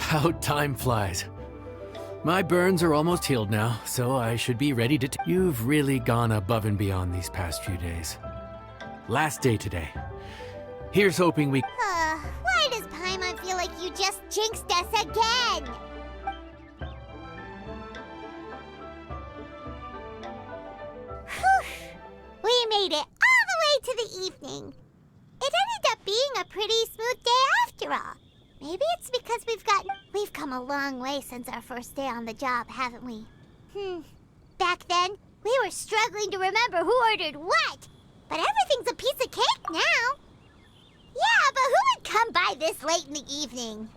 How time flies. My burns are almost healed now, so I should be ready to You've really gone above and beyond these past few days. Last day today. Here's hoping we... Why does Paimon feel like you just jinxed us again? Whew. We made it all the way to the evening. It ended up being a pretty smooth day after all. Maybe it's because we've come a long way since our first day on the job, haven't we? Back then, we were struggling to remember who ordered what. But everything's a piece of cake now. Yeah, but who would come by this late in the evening?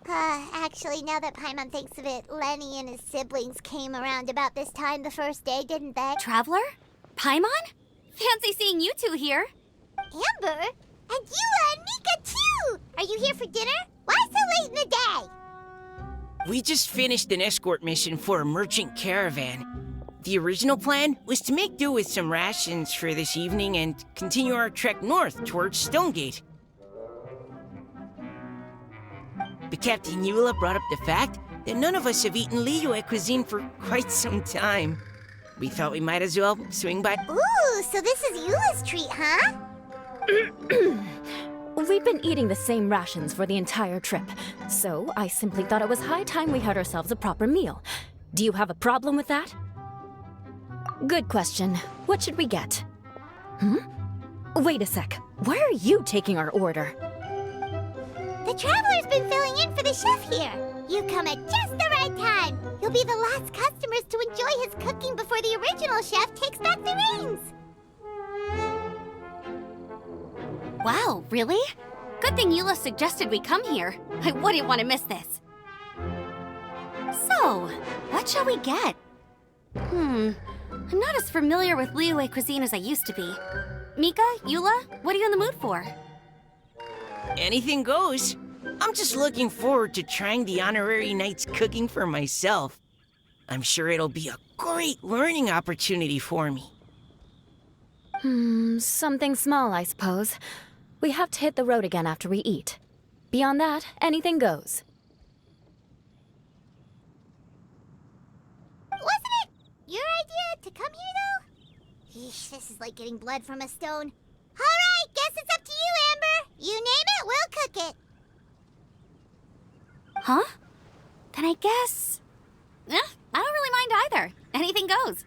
Actually, now that Paimon thinks of it, Lenny and his siblings came around about this time the first day, didn't they? Traveler? Paimon? Fancy seeing you two here. Amber? And Eula and Mika, too! Are you here for dinner? Why so late in the day? We just finished an escort mission for a merchant caravan. The original plan was to make do with some rations for this evening and continue our trek north towards Stonegate. But Captain Eula brought up the fact that none of us have eaten Liyue cuisine for quite some time. We thought we might as well swing by. Ooh, so this is Eula's treat, huh? We've been eating the same rations for the entire trip, so I simply thought it was high time we had ourselves a proper meal. Do you have a problem with that? Good question. What should we get? Wait a sec. Why are you taking our order? The Traveler's been filling in for the chef here. You come at just the right time. You'll be the last customers to enjoy his cooking before the original chef takes back the reins. Wow, really? Good thing Eula suggested we come here. I wouldn't want to miss this. So, what shall we get? I'm not as familiar with Liyue cuisine as I used to be. Mika, Eula, what are you in the mood for? Anything goes. I'm just looking forward to trying the honorary knight's cooking for myself. I'm sure it'll be a great learning opportunity for me. Something small, I suppose. We have to hit the road again after we eat. Beyond that, anything goes. Wasn't it your idea to come here, though? Eesh, this is like getting blood from a stone. All right, guess it's up to you, Amber. You name it, we'll cook it. Huh? Then I guess... I don't really mind either. Anything goes.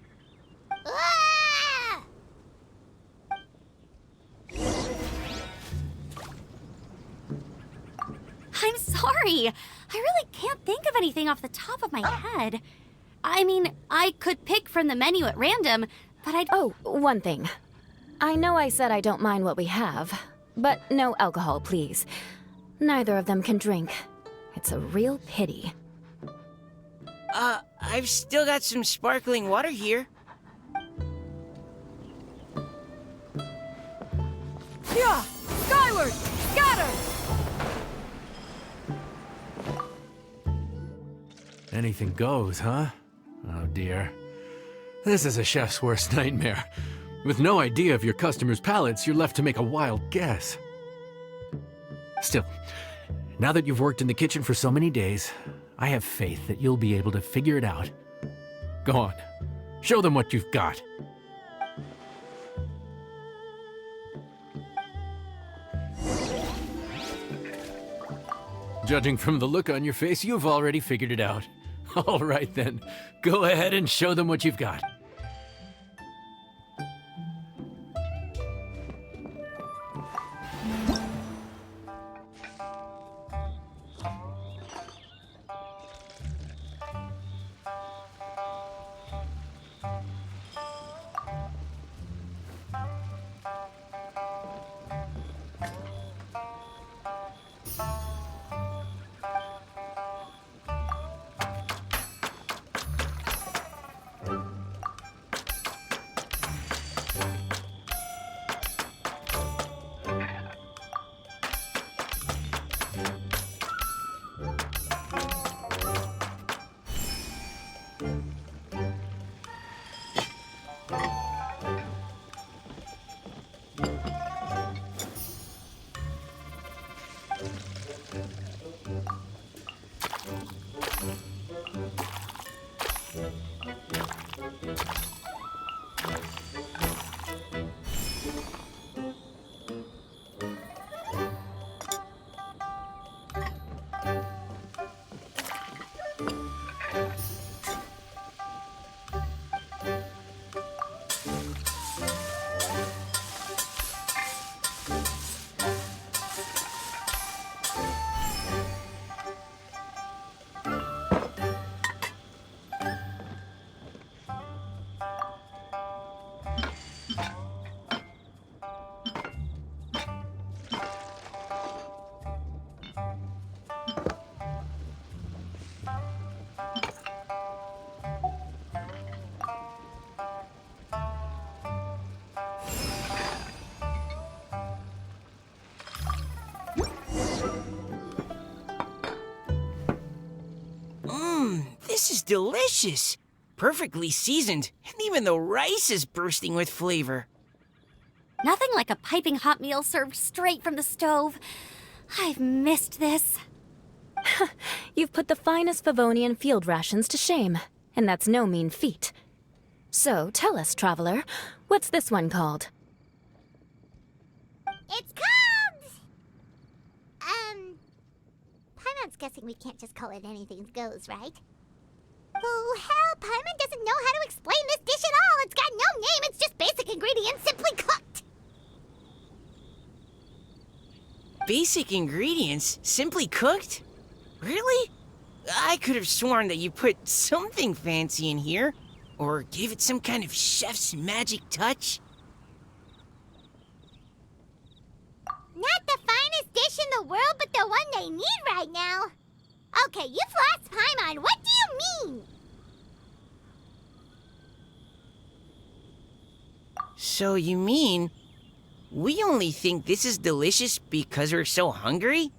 Ah! I'm sorry. I really can't think of anything off the top of my head. I mean, I could pick from the menu at random, but I'd... Oh, one thing. I know I said I don't mind what we have, but no alcohol, please. Neither of them can drink. It's a real pity. I've still got some sparkling water here. Yeah! Skyward! Scatter! Anything goes, huh? Oh dear. This is a chef's worst nightmare. With no idea of your customers' palates, you're left to make a wild guess. Still, now that you've worked in the kitchen for so many days, I have faith that you'll be able to figure it out. Go on. Show them what you've got. Judging from the look on your face, you've already figured it out. All right then, go ahead and show them what you've got. This is delicious. Perfectly seasoned, and even the rice is bursting with flavor. Nothing like a piping hot meal served straight from the stove. I've missed this. You've put the finest Favonian field rations to shame, and that's no mean feat. So, tell us, traveler, what's this one called? It's called... Paimon's guessing we can't just call it anything goes, right? Oh, hell, Paimon doesn't know how to explain this dish at all. It's got no name, it's just basic ingredients simply cooked. Basic ingredients? Simply cooked? Really? I could have sworn that you put something fancy in here, or gave it some kind of chef's magic touch. Not the finest dish in the world, but the one they need right now. Okay, you've lost Paimon. What do you mean? So you mean we only think this is delicious because we're so hungry?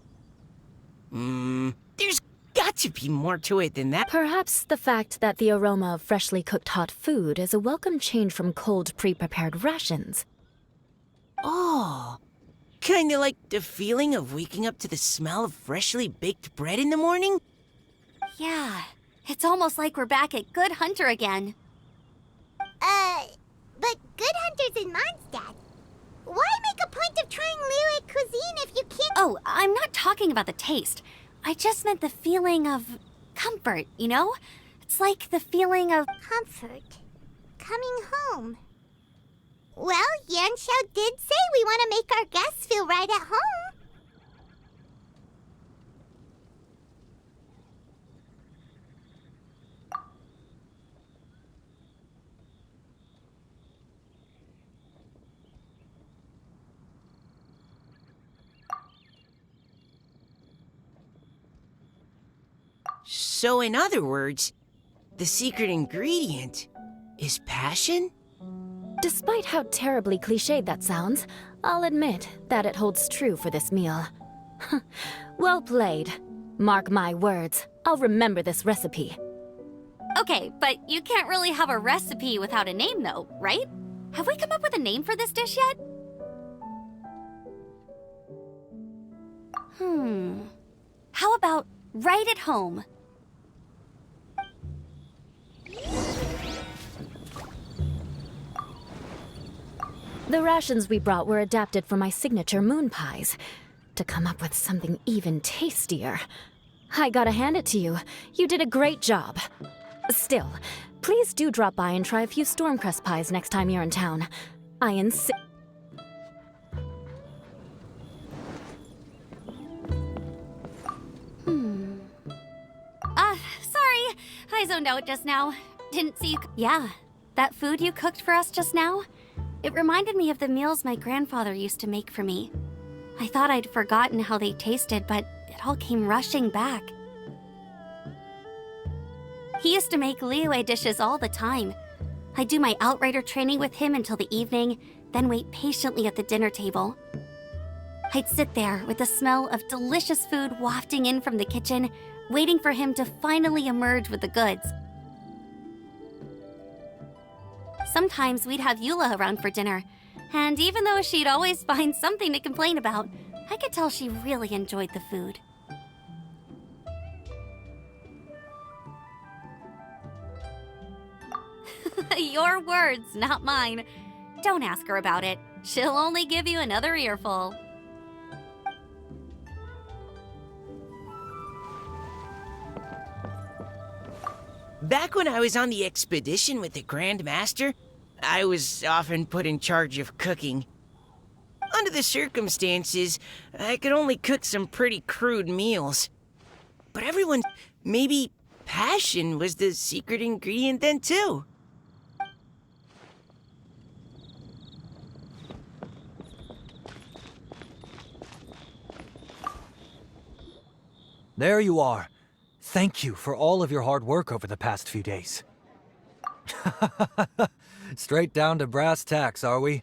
There's got to be more to it than that. Perhaps the fact that the aroma of freshly cooked hot food is a welcome change from cold, pre-prepared rations. Oh, kinda like the feeling of waking up to the smell of freshly baked bread in the morning? Yeah, it's almost like we're back at Good Hunter again. But Good Hunter's in Mondstadt. Why make a point of trying Liyue cuisine if you can't... Oh, I'm not talking about the taste. I just meant the feeling of comfort, you know? It's like the feeling of... Comfort. Coming home. Well, Yanxiao did say we want to make our guests feel right at home. So in other words, the secret ingredient is passion? Despite how terribly cliched that sounds, I'll admit that it holds true for this meal. Well played. Mark my words, I'll remember this recipe. Okay, but you can't really have a recipe without a name though, right? Have we come up with a name for this dish yet? How about right at home? The rations we brought were adapted for my signature moon pies. To come up with something even tastier. I gotta hand it to you. You did a great job. Still, please do drop by and try a few Stormcrest pies next time you're in town. I insist. Sorry. I zoned out just now. Didn't see you. Yeah, that food you cooked for us just now? It reminded me of the meals my grandfather used to make for me. I thought I'd forgotten how they tasted, but it all came rushing back. He used to make Liyue dishes all the time. I'd do my outrider training with him until the evening, then wait patiently at the dinner table. I'd sit there with the smell of delicious food wafting in from the kitchen, waiting for him to finally emerge with the goods. Sometimes we'd have Eula around for dinner, and even though she'd always find something to complain about, I could tell she really enjoyed the food. Your words, not mine. Don't ask her about it. She'll only give you another earful. Back when I was on the expedition with the Grand Master, I was often put in charge of cooking. Under the circumstances, I could only cook some pretty crude meals. But everyone, maybe passion was the secret ingredient then too. There you are. Thank you for all of your hard work over the past few days. Straight down to brass tacks, are we?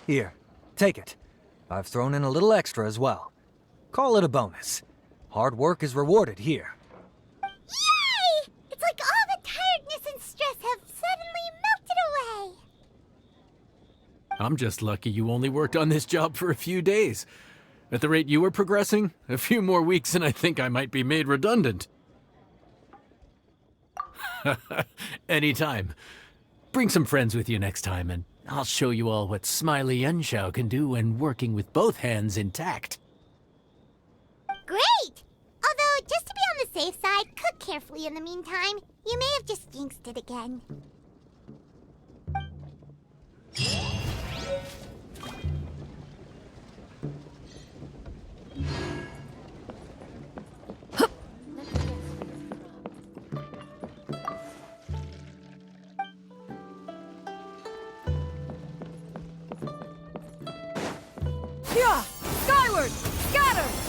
Here, take it. I've thrown in a little extra as well. Call it a bonus. Hard work is rewarded here. Yay! It's like all I'm just lucky you only worked on this job for a few days. At the rate you were progressing, a few more weeks and I think I might be made redundant. Anytime. Bring some friends with you next time, and I'll show you all what Smiley Yenshao can do when working with both hands intact. Great! Although, just to be on the safe side, cook carefully in the meantime. You may have just jinxed it again. Yeah! Skyward! Scatter!